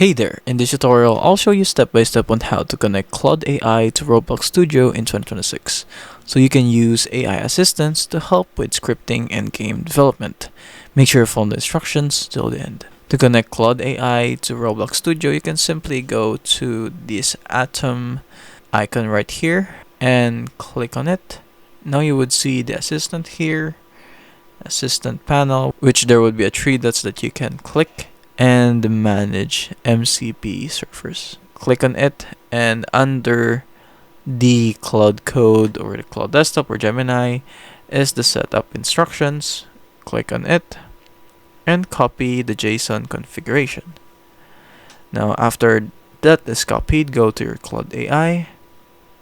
Hey there, in this tutorial I'll show you step by step on how to connect Claude AI to Roblox Studio in 2026, so you can use AI assistants to help with scripting and game development. Make sure you follow the instructions till the end. To connect Claude AI to Roblox Studio, you can simply go to this atom icon right here and click on it. Now you would see the assistant here, assistant panel, which there would be a three dots that you can click, and manage MCP servers. Click on it, and under the cloud code or the cloud desktop or Gemini is the setup instructions. Click on it and copy the JSON configuration. Now after that is copied, go to your Claude AI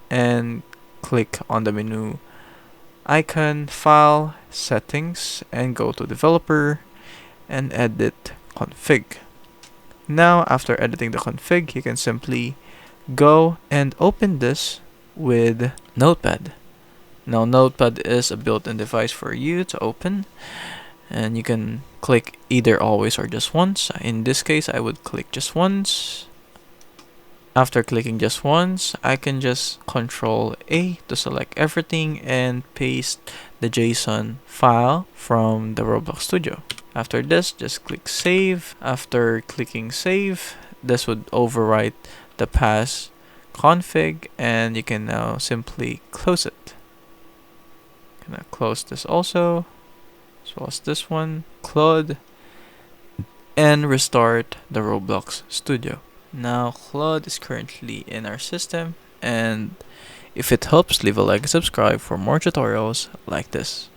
and click on the menu icon, file, settings, and go to developer and edit config. Now after editing the config, you can simply go and open this with Notepad. Now Notepad is a built-in device for you to open, and you can click either always or just once. In this case, I would click just once. After clicking just once, I can just Control A to select everything and paste the JSON file from the Roblox Studio. After this, just click save. After clicking save, this would overwrite the past config, and you can now simply close it. You can close this also, as well as this one, Claude, and restart the Roblox Studio. Now Claude is currently in our system, and if it helps, leave a like and subscribe for more tutorials like this.